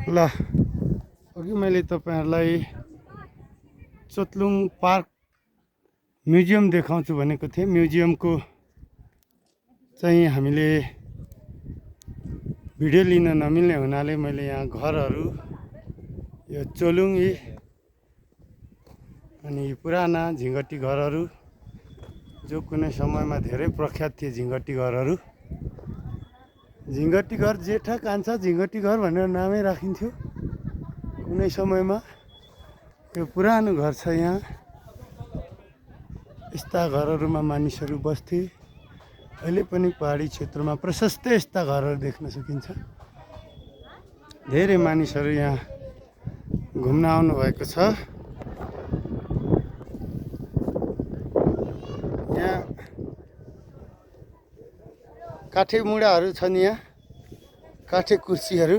ल अघि मैले तपाईहरुलाई चोतलुङ पार्क म्युजियम देखाउँछु भनेको थिएँ। म्युजियमको चाहिँ हामीले भिडियो लिन नमिल्ने हुनाले मैले यहाँ घरहरू, यो चोलुङ्गी अनि पुराना झिङ्गटी घरहरू जो कुनै समयमा धेरै प्रख्यात थिए। झिङ्गटी घरहरू, झिङ्गटी घर जेठा कान्छा झिङ्गटी घर भनेर नामै राखिन्थ्यो कुनै समयमा। यो पुरानो घर छ यहाँ। यस्ता घरहरूमा मानिसहरू बस्थे। अहिले पनि पहाडी क्षेत्रमा प्रशस्त यस्ता घरहरू देख्न सकिन्छ। धेरै मानिसहरू यहाँ घुम्न आउनु भएको छ। यहाँ काठे मुढाहरू छन्। यहाँ काठे कुर्सीहरू,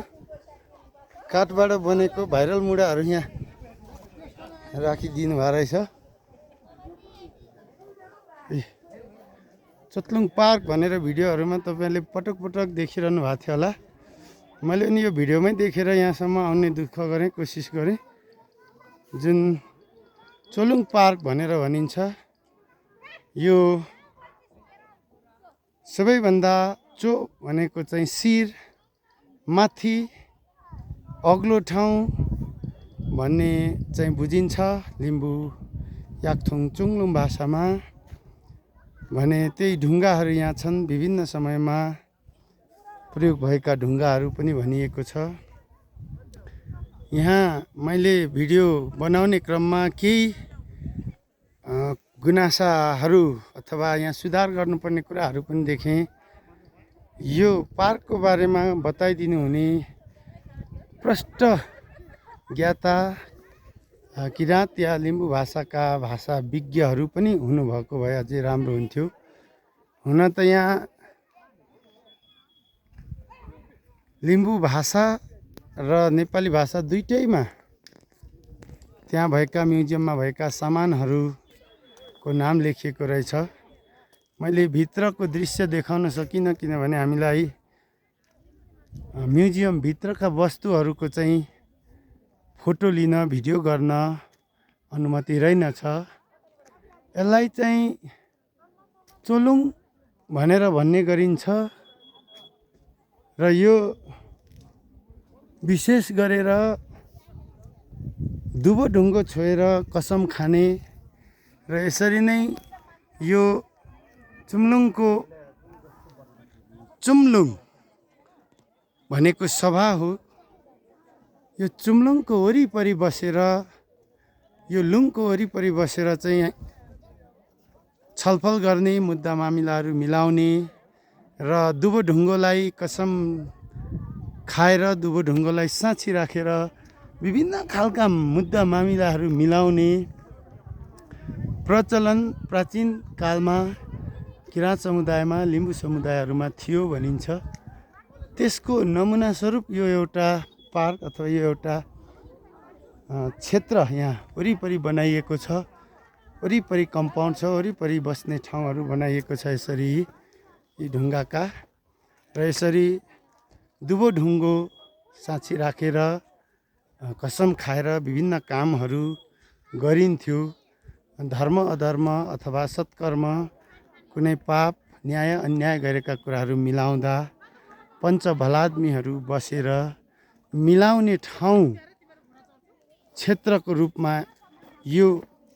काठबाट बनेको भाइरल मुढाहरू यहाँ राखिदिनु भएको रहेछ। चोतलुङ पार्क भनेर भिडियोहरूमा तपाईँले पटक पटक देखिरहनु भएको थियो होला। मैले पनि यो भिडियोमै देखेर यहाँसम्म आउने दुःख गरेँ, कोसिस गरेँ। जुन चोलुङ पार्क भनेर भनिन्छ, यो सबैभन्दा चो भनेको चाहिँ शिर माथि अग्लो ठाउँ भन्ने चाहिँ बुझिन्छ लिम्बू याकथुङ चुङलुम भाषामा। भने त्यही ढुङ्गाहरू यहाँ छन्। विभिन्न समयमा प्रयोग भएका ढुङ्गाहरू पनि भनिएको छ। यहाँ मैले भिडियो बनाउने क्रममा केही गुनासाहरू अथवा यहाँ सुधार गर्नुपर्ने कुराहरू पनि देखेँ। यो पार्कको बारेमा बताइदिनु हुने प्रष्ट ज्ञाता किराँत या लिम्बू भाषाका भाषा विज्ञहरू पनि हुनुभएको भए अझै राम्रो हुन्थ्यो। हुन त यहाँ लिम्बू भाषा र नेपाली भाषा दुईटैमा त्यहाँ भएका म्युजियममा भएका सामानहरूको नाम लेखिएको रहेछ। मैले भित्रको दृश्य देखाउन सकिनँ किनभने हामीलाई म्युजियमभित्रका वस्तुहरूको चाहिँ फोटो लिन, भिडियो गर्न अनुमति रहेनछ। यसलाई चाहिँ चोलुङ भनेर भन्ने गरिन्छ र यो विशेष गरेर दुबो ढुङ्गो छोएर कसम खाने र यसरी नै यो चुम्लुङको चुम्लुङ भनेको सभा हो। यो चुम्लुङको वरिपरि बसेर, यो लुङको वरिपरि बसेर चाहिँ छलफल गर्ने, मुद्दा मामिलाहरू मिलाउने र दुबो ढुङ्गोलाई कसम खाएर, दुबो ढुङ्गोलाई साँची राखेर विभिन्न खालका मुद्दा मामिलाहरू मिलाउने प्रचलन प्राचीन कालमा किराँत समुदायमा, लिम्बू समुदायहरूमा थियो भनिन्छ। त्यसको नमुना स्वरूप यो एउटा पार्क अथवा यो एउटा क्षेत्र यहाँ वरिपरि बनाइएको छ। वरिपरि कम्पाउन्ड छ, वरिपरि बस्ने ठाउँहरू बनाइएको छ यसरी यी ढुङ्गाका। र यसरी दुबो ढुङ्गो साँची राखेर कसम खाएर विभिन्न कामहरू गरिन्थ्यो। धर्म अधर्म अथवा सत्कर्म, कुनै पाप न्याय अन्याय गरेका कुराहरू मिलाउँदा पञ्चभलाद्मीहरू बसेर मिलाउने ठाउँ क्षेत्रको रूपमा यो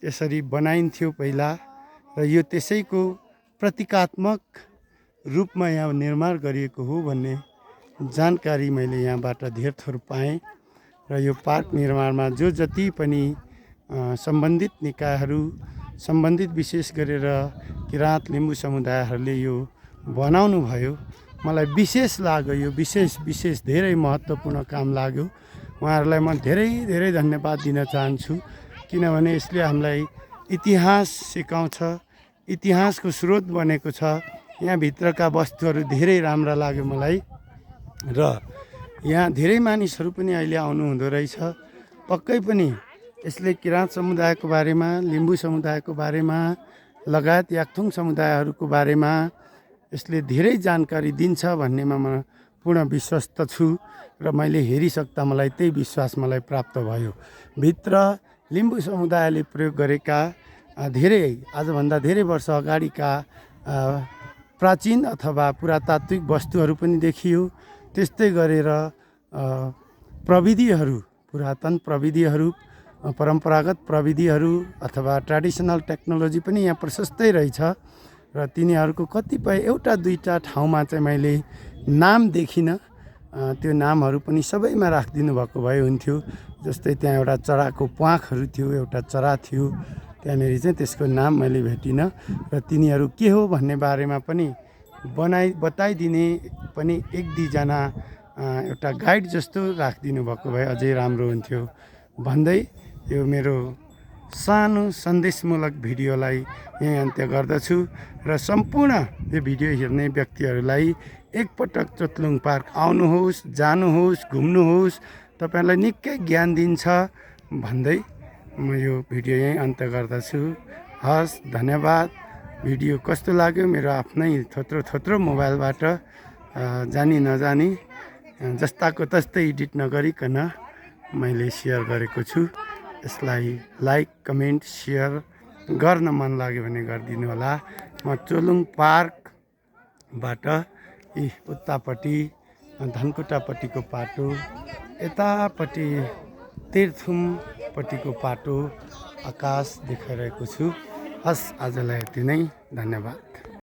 यसरी बनाइन्थ्यो पहिला। र यो त्यसैको प्रतीकात्मक रूपमा यहाँ निर्माण गरिएको हो भन्ने जानकारी मैले यहाँबाट धेर थोर पाएँ। र यो पार्क निर्माणमा जो जति पनि सम्बन्धित निकायहरू, सम्बन्धित विशेष गरेर किराँत लिम्बू समुदायहरूले यो बनाउनु भयो, मलाई विशेष लाग्यो। यो विशेष धेरै महत्त्वपूर्ण काम लाग्यो। उहाँहरूलाई म धेरै धेरै धन्यवाद दिन चाहन्छु किनभने यसले हामीलाई इतिहास सिकाउँछ, इतिहासको स्रोत बनेको छ। यहाँ भित्रका वस्तुहरू धेरै राम्रा लाग्यो मलाई। र यहाँ धेरै मानिसहरू पनि अहिले आउनु हुँदो रहेछ। पक्कै पनि यसले किराँत समुदायको बारेमा, लिम्बू समुदायको बारेमा लगायत याकथुङ समुदायहरूको बारेमा यसले धेरै जानकारी दिन्छ भन्नेमा म पूर्ण विश्वस्त छु र मैले हेरिसक्दा मलाई त्यही विश्वास मलाई प्राप्त भयो। भित्र लिम्बू समुदायले प्रयोग गरेका धेरै आजभन्दा धेरै वर्ष अगाडिका प्राचीन अथवा पुरातात्विक वस्तुहरू पनि देखियो। त्यस्तै गरेर प्रविधिहरू, पुरातन प्रविधिहरू, परम्परागत प्रविधिहरू अथवा ट्रेडिसनल टेक्नोलोजी पनि यहाँ प्रशस्तै रहेछ र तिनीहरूको कतिपय एउटा दुईवटा ठाउँमा चाहिँ मैले नाम देखिनँ। त्यो नामहरू पनि सबैमा राखिदिनु भएको भए हुन्थ्यो। जस्तै त्यहाँ एउटा चराको प्वाँखहरू थियो, एउटा चरा थियो, त्यहाँनिर चाहिँ त्यसको नाम मैले भेटिनँ र तिनीहरू के हो भन्ने बारेमा पनि बताइदिने पनि एक दुईजना एउटा गाइड जस्तो राखिदिनु भएको भए अझै राम्रो हुन्थ्यो भन्दै यो मेरो सानो सन्देशमूलक भिडियोलाई यहीँ अन्त्य गर्दछु र सम्पूर्ण यो भिडियो हेर्ने व्यक्तिहरूलाई एकपटक चोतलुङ पार्क आउनुहोस्, जानुहोस्, घुम्नुहोस्, तपाईँहरूलाई निकै ज्ञान दिन्छ भन्दै म यो भिडियो यहीँ अन्त्य गर्दछु। हस्, धन्यवाद। भिडियो कस्तो लाग्यो मेरो आफ्नै थोत्रो मोबाइलबाट जानी नजानी जस्ताको तस्तै एडिट नगरिकन मैले सेयर गरेको छु। यसलाई लाइक, कमेन्ट, सेयर गर्न मन लाग्यो भने गरिदिनु होला। म चोलुङ पार्कबाट उतापट्टि धनकुटापट्टिको पाटो, यतापट्टि तेह्रथुमपट्टिको पाटो, आकाश देखाइरहेको छु। हस्, आजलाई यति नै। धन्यवाद।